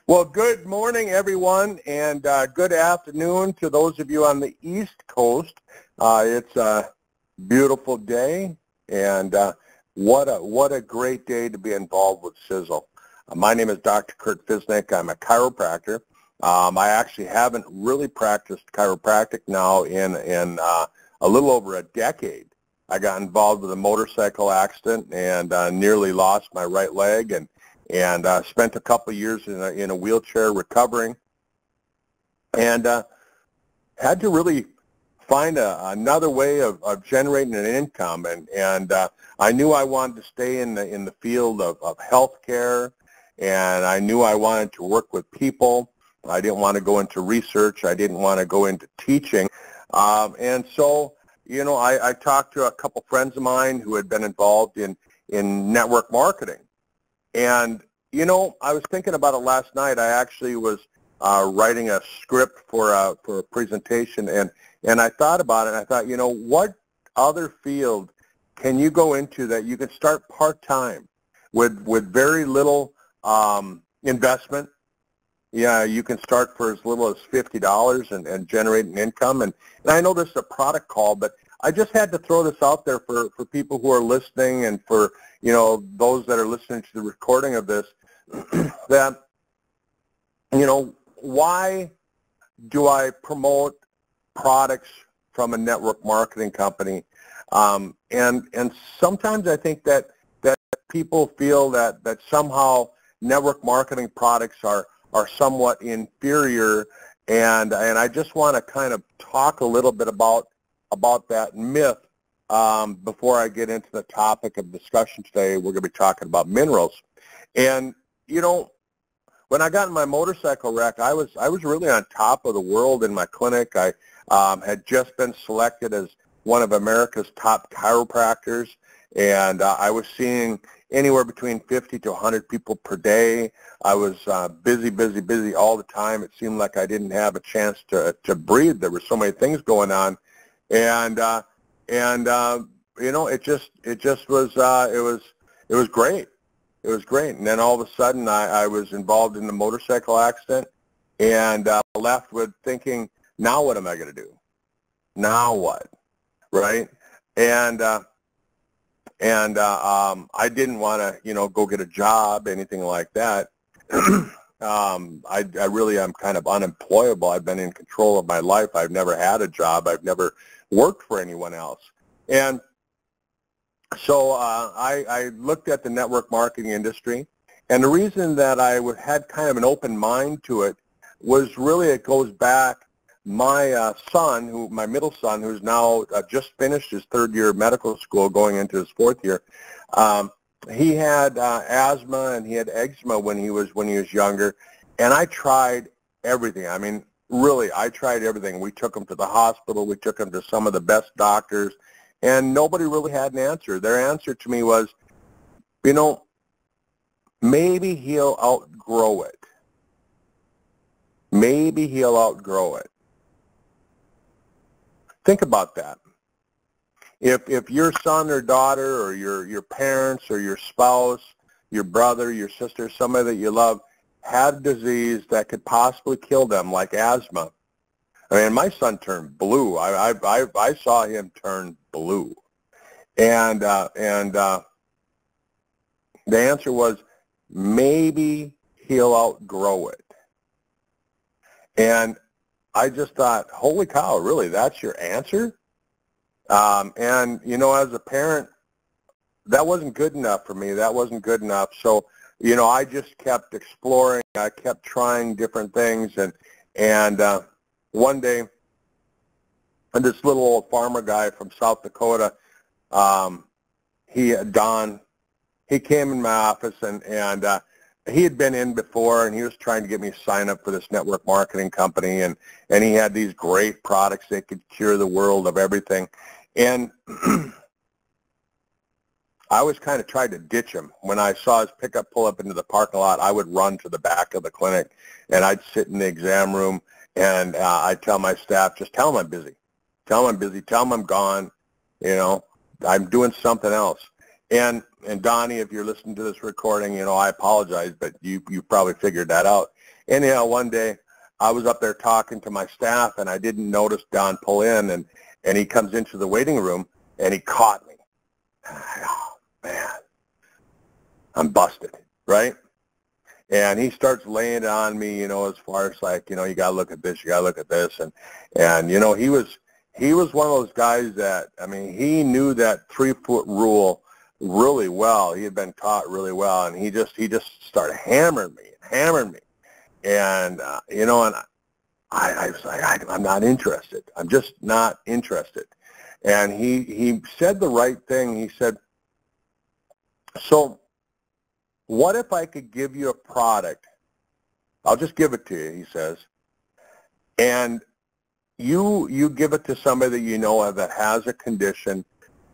Well, good morning, everyone, and good afternoon to those of you on the East Coast. It's a beautiful day, and what a great day to be involved with Sisel. My name is Dr. Curt Ficenec. I'm a chiropractor. I actually haven't really practiced chiropractic now in a little over a decade. I got involved with a motorcycle accident and nearly lost my right leg, and spent a couple of years in a wheelchair recovering, and had to really find another way of generating an income, and I knew I wanted to stay in the field of healthcare, and I knew I wanted to work with people. I didn't want to go into research. I didn't want to go into teaching, and so I talked to a couple friends of mine who had been involved in network marketing. And, I was thinking about it last night. I actually was writing a script for a presentation, and I thought about it, and I thought, what other field can you go into that you can start part-time with very little investment? Yeah, you can start for as little as $50 and generate an income. And I know this is a product call, but I just had to throw this out there for people who are listening, and for those that are listening to the recording of this, that why do I promote products from a network marketing company? And sometimes I think that people feel that somehow network marketing products are somewhat inferior, and I just want to kind of talk a little bit about that myth before I get into the topic of discussion today. We're going to be talking about minerals. And when I got in my motorcycle wreck, I was really on top of the world in my clinic. I had just been selected as one of America's top chiropractors, and I was seeing anywhere between 50 to 100 people per day. I was busy all the time. It seemed like I didn't have a chance to breathe. There were so many things going on, and it just was great. It was great. And then all of a sudden, I was involved in the motorcycle accident, and left with thinking, now what am I going to do? Now what, right? And I didn't want to, go get a job, anything like that. I really am kind of unemployable. I've been in control of my life. I've never had a job. I've never worked for anyone else. And so I looked at the network marketing industry, and the reason that I had kind of an open mind to it was really, it goes back. My my middle son, who's now just finished his third year of medical school, going into his fourth year, he had asthma and he had eczema when he was younger, and I tried everything. I mean, really, I tried everything. We took him to the hospital. We took him to some of the best doctors, and nobody really had an answer. Their answer to me was, maybe he'll outgrow it. Maybe he'll outgrow it. Think about that. If your son or daughter, or your parents, or your spouse, your brother, your sister, somebody that you love, had a disease that could possibly kill them, like asthma. I mean, my son turned blue. I saw him turn blue, and the answer was, maybe he'll outgrow it. And I just thought, holy cow, really, that's your answer? And, as a parent, that wasn't good enough for me. That wasn't good enough. So, I just kept exploring. I kept trying different things. And one day, this little old farmer guy from South Dakota, Don, he came in my office, and he had been in before, and he was trying to get me to sign up for this network marketing company, and he had these great products that could cure the world of everything. And I always kind of tried to ditch him. When I saw his pickup pull up into the parking lot, I would run to the back of the clinic, and I'd sit in the exam room, and I'd tell my staff, just tell him I'm busy. Tell him I'm busy. Tell him I'm gone. I'm doing something else. And Donnie, if you're listening to this recording, I apologize, but you probably figured that out. Anyhow, one day I was up there talking to my staff, and I didn't notice Don pull in, and he comes into the waiting room, and he caught me. Oh, man, I'm busted, right? And he starts laying it on me, as far as like, you got to look at this, you got to look at this. And he was one of those guys that, I mean, he knew that 3-foot rule really well. He had been taught really well, and he just started hammering me. And, and I was like, I'm not interested. I'm just not interested. And he said the right thing. He said, so what if I could give you a product? I'll just give it to you, he says, and you give it to somebody that you know of that has a condition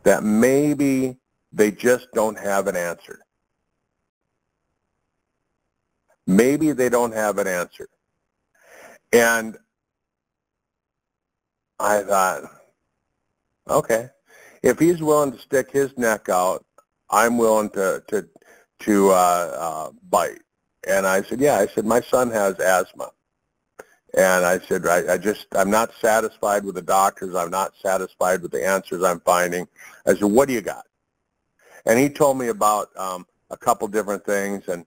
that maybe they just don't have an answer. Maybe they don't have an answer. And I thought, okay, if he's willing to stick his neck out, I'm willing to bite. And I said, yeah. I said, my son has asthma. And I said, I'm not satisfied with the doctors. I'm not satisfied with the answers I'm finding. I said, what do you got? And he told me about a couple different things. And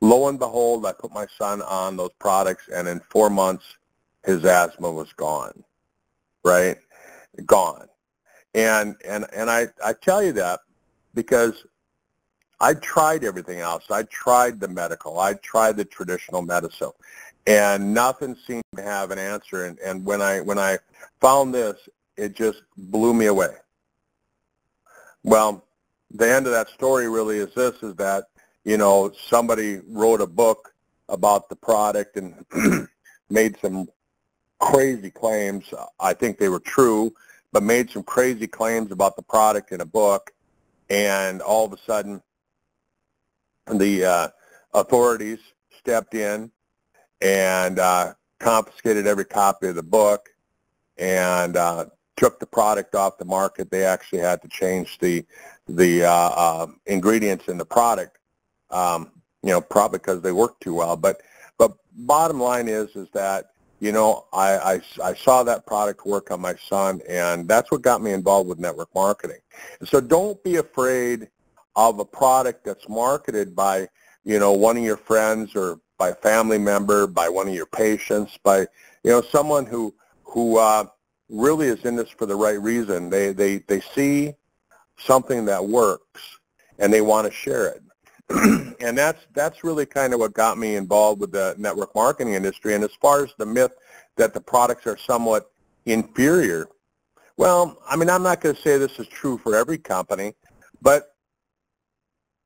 lo and behold, I put my son on those products, and in 4 months, his asthma was gone, right? Gone. And I tell you that because I tried everything else. I tried the medical. I tried the traditional medicine, and nothing seemed to have an answer. And when I found this, it just blew me away. Well, the end of that story really is this, is that, somebody wrote a book about the product and made some crazy claims. I think they were true, but made some crazy claims about the product in a book. And all of a sudden, the authorities stepped in and confiscated every copy of the book and took the product off the market. They actually had to change the ingredients in the product, probably because they worked too well. But bottom line is that, I saw that product work on my son, and that's what got me involved with network marketing. So don't be afraid of a product that's marketed by, one of your friends or by a family member, by one of your patients, by, someone who really is in this for the right reason. They see something that works, and they want to share it. And that's really kind of what got me involved with the network marketing industry. And as far as the myth that the products are somewhat inferior, well, I mean, I'm not going to say this is true for every company, but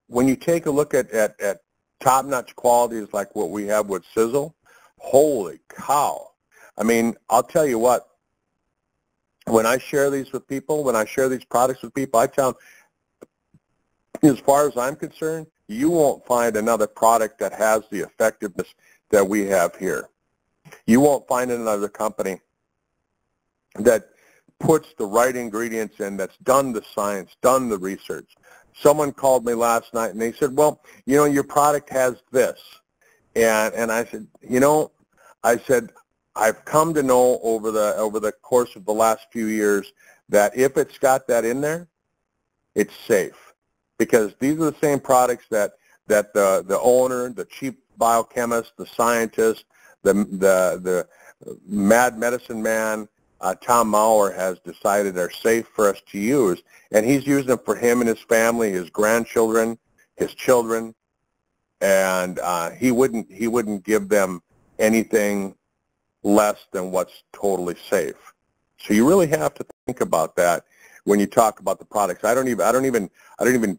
when you take a look at top-notch qualities like what we have with Sisel, holy cow. I mean, I'll tell you what, when I share these with people, when I share these products with people, I tell them, as far as I'm concerned, you won't find another product that has the effectiveness that we have here. You won't find another company that puts the right ingredients in, that's done the science, done the research. Someone called me last night and they said, well, your product has this. And I said, I've come to know over the course of the last few years that if it's got that in there, it's safe. Because these are the same products that the owner, the chief biochemist, the scientist, the mad medicine man, Tom Maurer, has decided are safe for us to use, and he's using them for him and his family, his grandchildren, his children, and he wouldn't give them anything less than what's totally safe. So you really have to think about that when you talk about the products. I don't even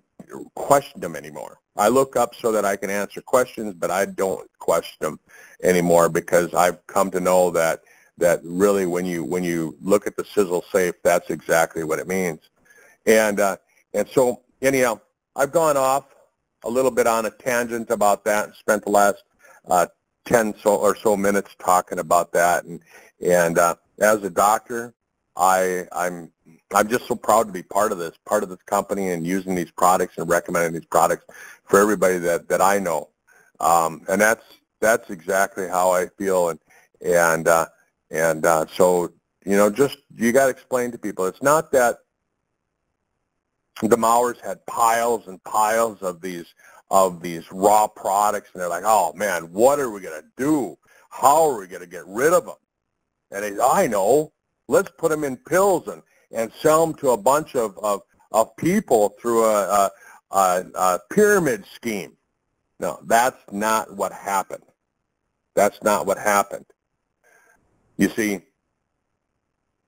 question them anymore. I look up so that I can answer questions, but I don't question them anymore because I've come to know that really when you look at the Sisel safe, that's exactly what it means. And so anyhow, I've gone off a little bit on a tangent about that and spent the last 10 or so minutes talking about that. And as a doctor, I'm just so proud to be part of this company and using these products and recommending these products for everybody that I know. And that's exactly how I feel, and so just you got to explain to people. It's not that the Mowers had piles and piles of these raw products, and they're like, oh man, what are we gonna do? How are we gonna get rid of them? And I know, let's put them in pills and sell them to a bunch of people through a pyramid scheme. No, that's not what happened. That's not what happened. You see,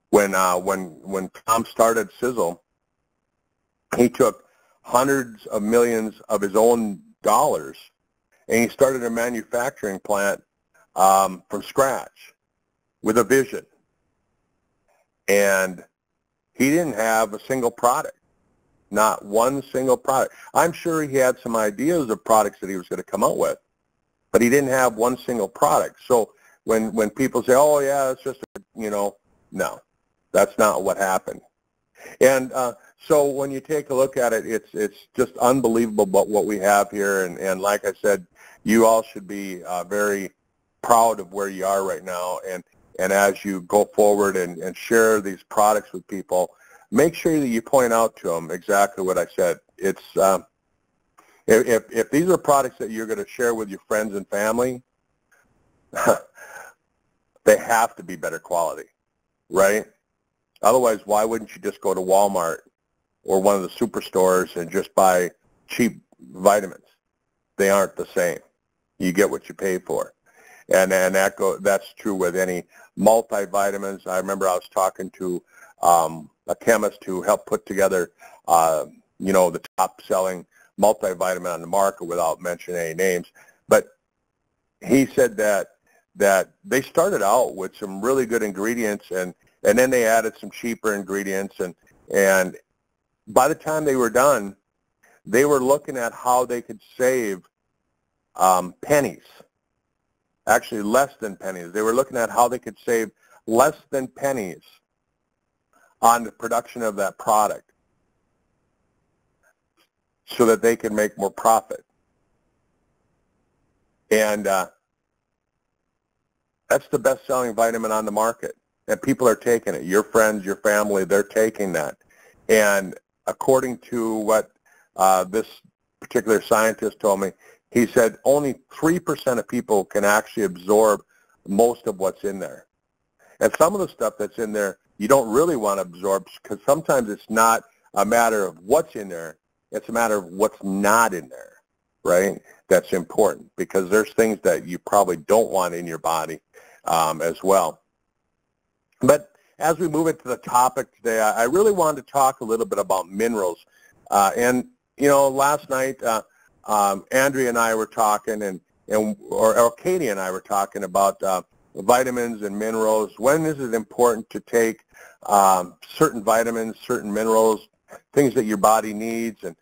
when Tom started Sisel, he took hundreds of millions of his own dollars, and he started a manufacturing plant from scratch with a vision. And he didn't have a single product, not one single product. I'm sure he had some ideas of products that he was going to come out with, but he didn't have one single product. So when people say, oh, yeah, it's just, no, that's not what happened. And so when you take a look at it, it's just unbelievable what we have here. And like I said, you all should be very proud of where you are right now. And as you go forward and share these products with people, make sure that you point out to them exactly what I said. It's if these are products that you're going to share with your friends and family, they have to be better quality, right? Otherwise, why wouldn't you just go to Walmart or one of the superstores and just buy cheap vitamins? They aren't the same. You get what you pay for. And that's true with any multivitamins. I remember I was talking to a chemist who helped put together, the top-selling multivitamin on the market without mentioning any names. But he said that they started out with some really good ingredients, and then they added some cheaper ingredients, and by the time they were done, they were looking at how they could save pennies. Actually, less than pennies. They were looking at how they could save less than pennies on the production of that product so that they could make more profit. And that's the best-selling vitamin on the market. And people are taking it. Your friends, your family, they're taking that. And according to what this particular scientist told me, he said only 3% of people can actually absorb most of what's in there. And some of the stuff that's in there you don't really want to absorb, because sometimes it's not a matter of what's in there, it's a matter of what's not in there, right? That's important, because there's things that you probably don't want in your body as well. But as we move into the topic today, I really wanted to talk a little bit about minerals. Last night, Andrea and I were talking, or Katie and I were talking about vitamins and minerals. When is it important to take certain vitamins, certain minerals, things that your body needs, and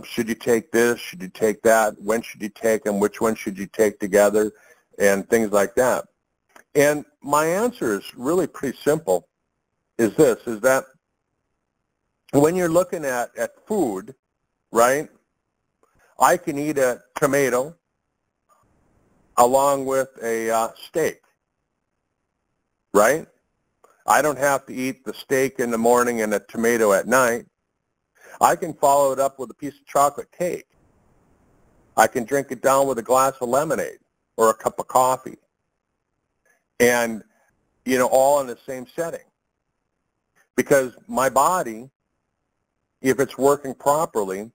should you take this, should you take that, when should you take them, which one should you take together, and things like that. And my answer is really pretty simple, is that when you're looking at food, right, I can eat a tomato along with a steak, right? I don't have to eat the steak in the morning and a tomato at night. I can follow it up with a piece of chocolate cake. I can drink it down with a glass of lemonade or a cup of coffee. And, all in the same setting. Because my body, if it's working properly,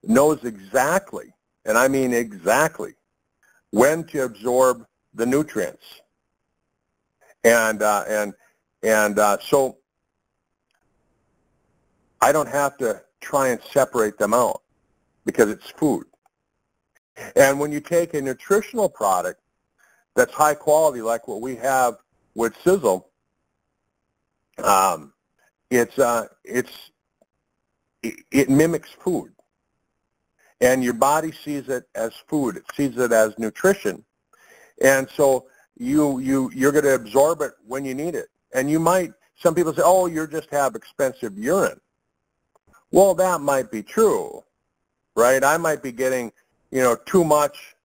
knows exactly, and I mean exactly, when to absorb the nutrients. And so I don't have to try and separate them out because it's food. And when you take a nutritional product that's high quality, like what we have with Sisel, it mimics food. And your body sees it as food. It sees it as nutrition. And so you're going to absorb it when you need it. And some people say, oh, you just have expensive urine. Well, that might be true, right? I might be getting, too much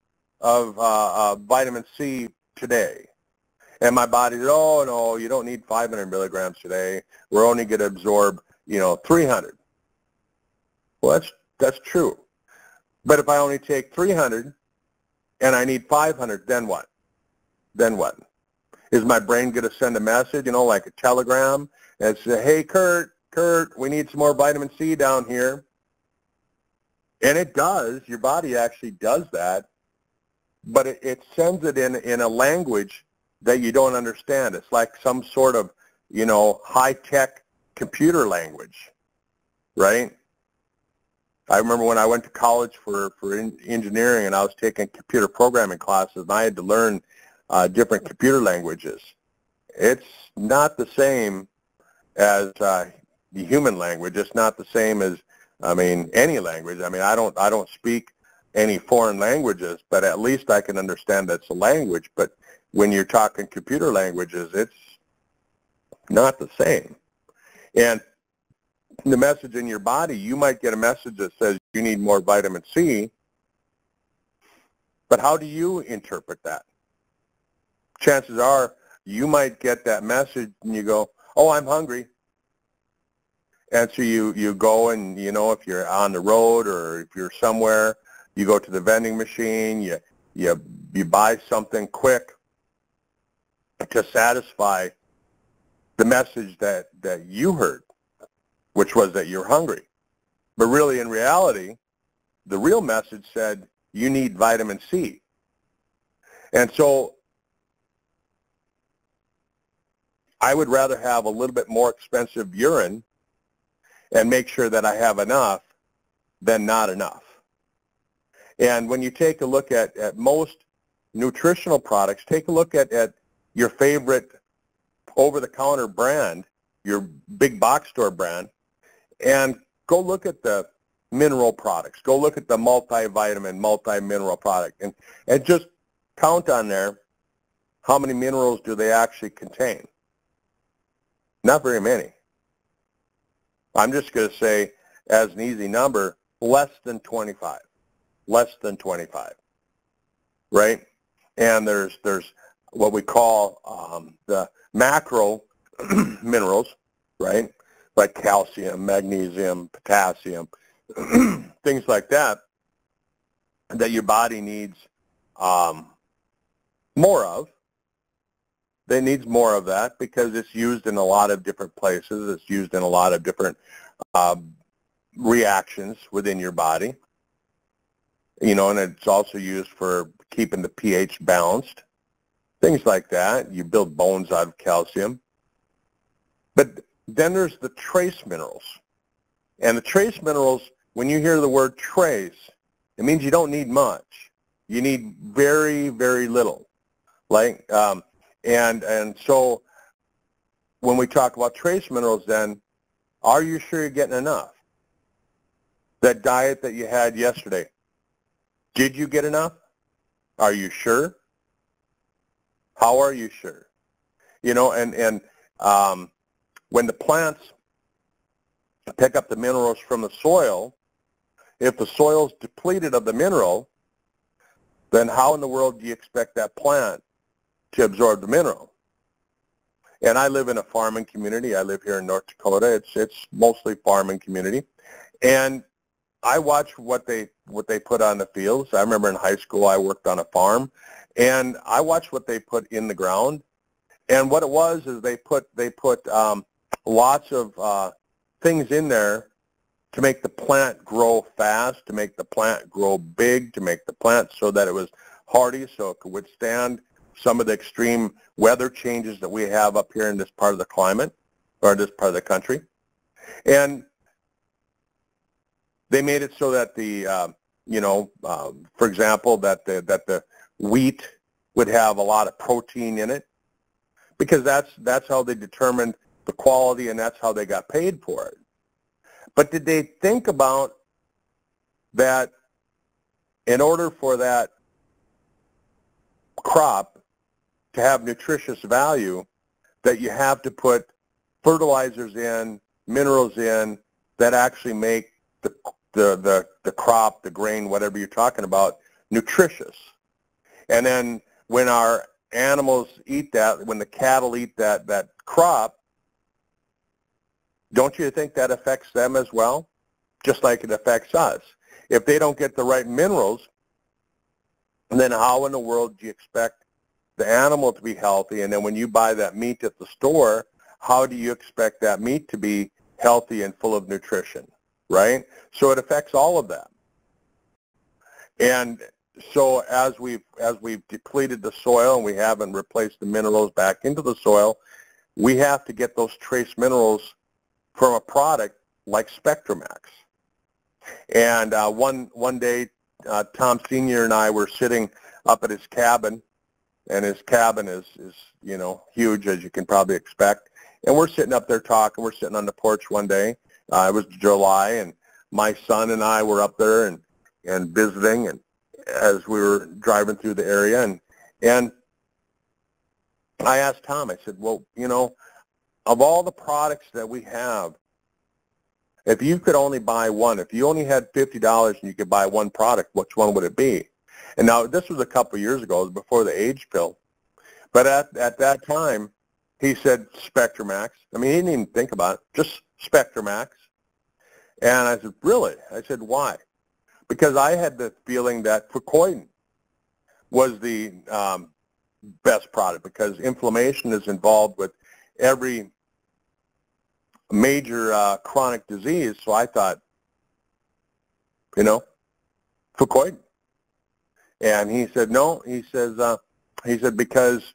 of vitamin C today. And my body said, oh, no, you don't need 500 milligrams today. We're only going to absorb, 300. Well, that's true. But if I only take 300 and I need 500, then what? Then what? Is my brain going to send a message, like a telegram, and say, hey, Kurt, we need some more vitamin C down here? And it does. Your body actually does that. But it sends it in a language that you don't understand. It's like some sort of, high-tech computer language, right? I remember when I went to college for engineering and I was taking computer programming classes and I had to learn different computer languages. It's not the same as the human language. It's not the same as, any language. I don't speak any foreign languages, but at least I can understand that's a language. But when you're talking computer languages, it's not the same. And the message in your body, you might get a message that says you need more vitamin C, but how do you interpret that? Chances are you might get that message and you go, oh, I'm hungry. And so you go and, if you're on the road or if you're somewhere, you go to the vending machine, you buy something quick to satisfy the message that you heard, which was that you're hungry. But really, in reality, the real message said you need vitamin C. And so I would rather have a little bit more expensive urine and make sure that I have enough than not enough. And when you take a look at most nutritional products, take a look at your favorite over-the-counter brand, your big box store brand, and go look at the mineral products. Go look at the multivitamin, multi-mineral product, and just count on there how many minerals do they actually contain. Not very many. I'm just going to say, as an easy number, less than 25. Less than 25, right? And there's what we call the macro minerals, right? Like calcium, magnesium, potassium, things like that your body needs more of. It needs more of that because it's used in a lot of different places. It's used in a lot of different reactions within your body. And it's also used for keeping the pH balanced, things like that. You build bones out of calcium. But then there's the trace minerals. And the trace minerals, when you hear the word trace, it means you don't need much. You need very, very little. And so when we talk about trace minerals then, are you sure you're getting enough? That diet that you had yesterday, did you get enough? Are you sure? How are you sure? When the plants pick up the minerals from the soil, if the soil's depleted of the mineral, then how in the world do you expect that plant to absorb the mineral? And I live in a farming community. I live here in North Dakota. It's mostly farming community. And I watch what they put on the fields. I remember in high school I worked on a farm, and I watched what they put in the ground. And what it was is they put lots of things in there to make the plant grow fast, to make the plant grow big, to make the plant so that it was hardy, so it could withstand some of the extreme weather changes that we have up here in this part of the climate or this part of the country. And they made it so that for example, that the wheat would have a lot of protein in it, because that's how they determined the quality and that's how they got paid for it. But did they think about that in order for that crop to have nutritious value, that you have to put fertilizers in, minerals in, that actually make the crop, the grain, whatever you're talking about, nutritious? And then when our animals eat that, when the cattle eat that crop, don't you think that affects them as well? Just like it affects us. If they don't get the right minerals, then how in the world do you expect the animal to be healthy? And then when you buy that meat at the store, how do you expect that meat to be healthy and full of nutrition, right? So it affects all of that. And so as we've depleted the soil and we haven't replaced the minerals back into the soil, we have to get those trace minerals from a product like SpectraMaxx. And one day, Tom Sr. and I were sitting up at his cabin, and his cabin is you know, huge, as you can probably expect. And we're sitting up there talking. We're sitting on the porch one day. It was July, and my son and I were up there and visiting, and as we were driving through the area, and I asked Tom, I said, well, you know, of all the products that we have, if you could only buy one, if you only had $50 and you could buy one product, which one would it be? And now this was a couple of years ago, it was before the age pill. But at that time, he said SpectraMaxx. I mean, he didn't even think about it, just SpectraMaxx. And I said, really? I said, why? Because I had the feeling that Fucoidan was the best product, because inflammation is involved with every major chronic disease. So I thought, you know, Fucoidan. And he said, no, he said, because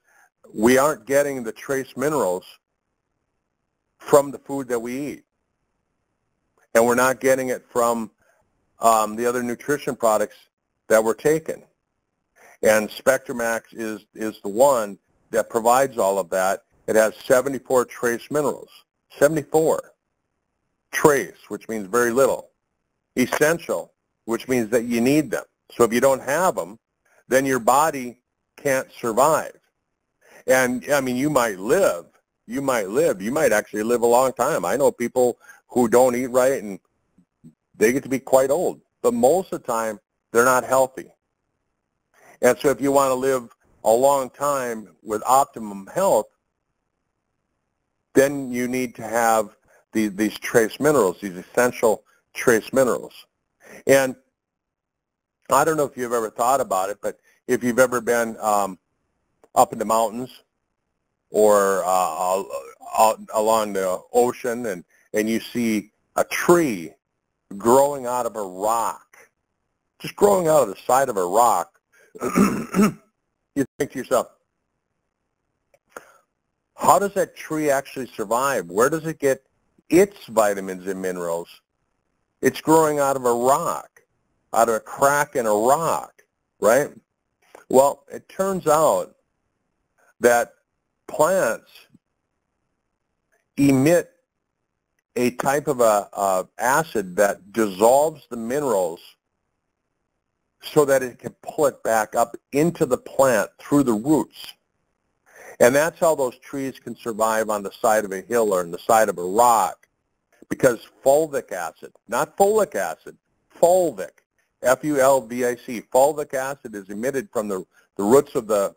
we aren't getting the trace minerals from the food that we eat. And we're not getting it from the other nutrition products that we're taking. And SpectraMaxx is the one that provides all of that. It has 74 trace minerals. 74. Trace, which means very little. Essential, which means that you need them. So if you don't have them, then your body can't survive. And, I mean, you might actually live a long time. I know people who don't eat right, and they get to be quite old. But most of the time, they're not healthy. And so if you want to live a long time with optimum health, then you need to have these trace minerals, these essential trace minerals. And I don't know if you've ever thought about it, but if you've ever been up in the mountains or out along the ocean, and you see a tree growing out of a rock, just growing out of the side of a rock, you think to yourself, how does that tree actually survive? Where does it get its vitamins and minerals? It's growing out of a rock, out of a crack in a rock, right? Well, it turns out that plants emit a type of acid that dissolves the minerals so that it can pull it back up into the plant through the roots. And that's how those trees can survive on the side of a hill or on the side of a rock, because fulvic acid, not folic acid, fulvic, F-U-L-V-I-C, fulvic acid is emitted from the roots of the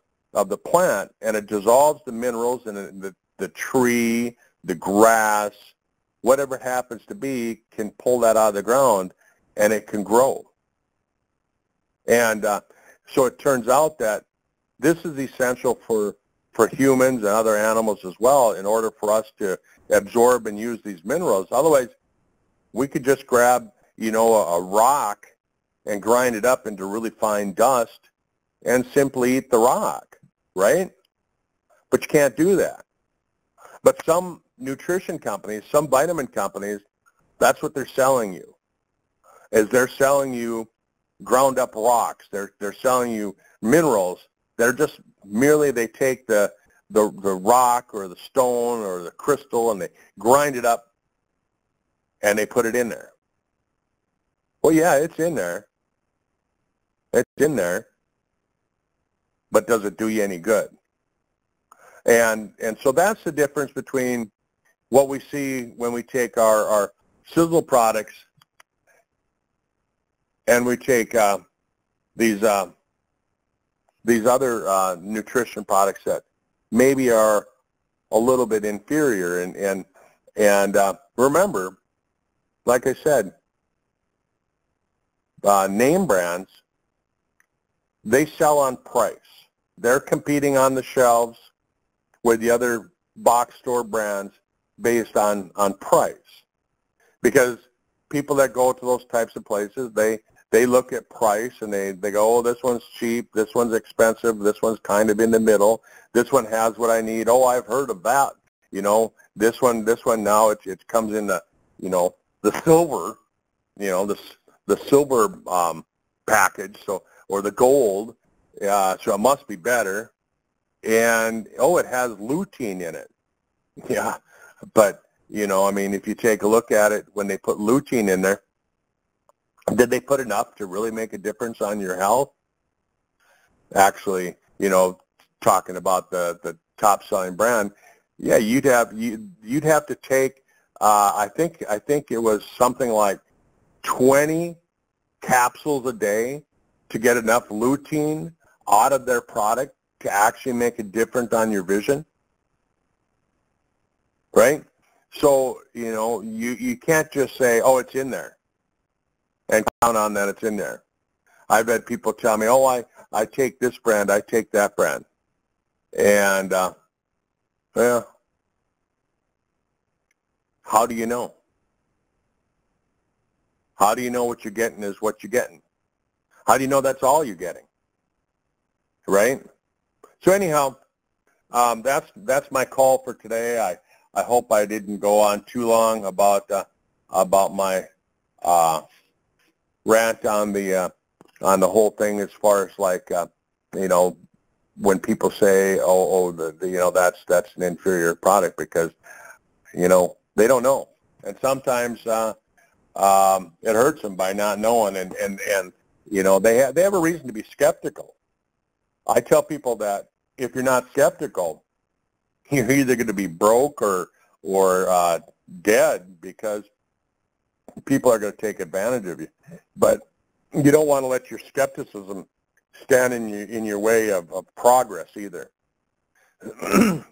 plant, and it dissolves the minerals in the tree, the grass, whatever it happens to be, can pull that out of the ground, and it can grow. And so it turns out that this is essential for humans and other animals as well, in order for us to absorb and use these minerals. Otherwise, we could just grab, you know, a rock and grind it up into really fine dust and simply eat the rock, right? But you can't do that. But some nutrition companies, some vitamin companies, that's what they're selling you, is they're selling you ground up rocks. They're selling you minerals. They're just merely, they take the rock or the stone or the crystal and they grind it up and they put it in there. Well, yeah, it's in there. It's in there. But does it do you any good? And so that's the difference between what we see when we take our Sisel products and we take these these other nutrition products that maybe are a little bit inferior. And remember, like I said, name brands, they sell on price. They're competing on the shelves with the other box store brands based on price. Because people that go to those types of places, they look at price and they go, oh, this one's cheap, this one's expensive, this one's kind of in the middle, this one has what I need, oh, I've heard of that. You know, this one now it comes in the, you know, the silver, you know, the silver package, so, or the gold, so it must be better. And, oh, it has lutein in it. Yeah, but, you know, I mean, if you take a look at it, when they put lutein in there, did they put enough to really make a difference on your health? Actually, you know, talking about the top-selling brand, yeah, you'd have to take, I think it was something like 20 capsules a day to get enough lutein out of their product to actually make a difference on your vision, right? So, you know, you can't just say, oh, it's in there, and count on that it's in there. I've had people tell me, oh, I take this brand, I take that brand. And, well, how do you know? How do you know what you're getting is what you're getting? How do you know that's all you're getting? Right? So anyhow, that's my call for today. I hope I didn't go on too long about my rant on the whole thing, as far as like you know, when people say, oh the you know, that's an inferior product, because, you know, they don't know, and sometimes it hurts them by not knowing, and you know, they have a reason to be skeptical. I tell people that if you're not skeptical, you're either going to be broke or dead, because people are going to take advantage of you. But you don't want to let your skepticism stand in your way of progress either.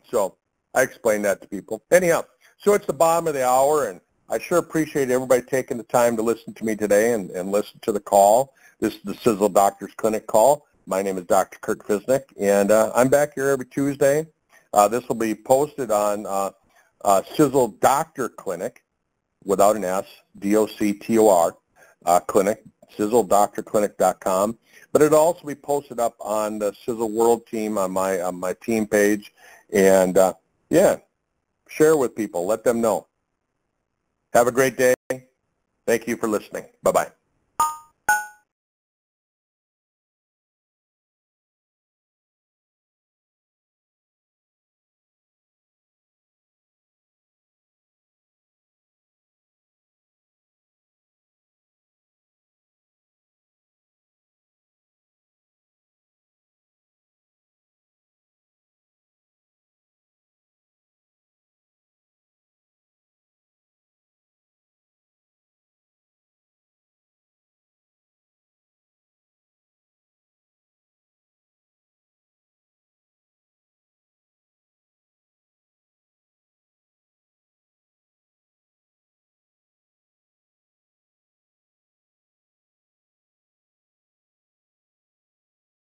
So I explain that to people. Anyhow, so it's the bottom of the hour, and I sure appreciate everybody taking the time to listen to me today and listen to the call. This is the Sisel Doctor's Clinic call. My name is Dr. Curt Ficenec, and I'm back here every Tuesday. This will be posted on Sisel Doctor Clinic, without an S, D-O-C-T-O-R, clinic, SiselDoctorClinic.com. But it'll also be posted up on the Sisel World team on my team page. And, yeah, share with people. Let them know. Have a great day. Thank you for listening. Bye-bye.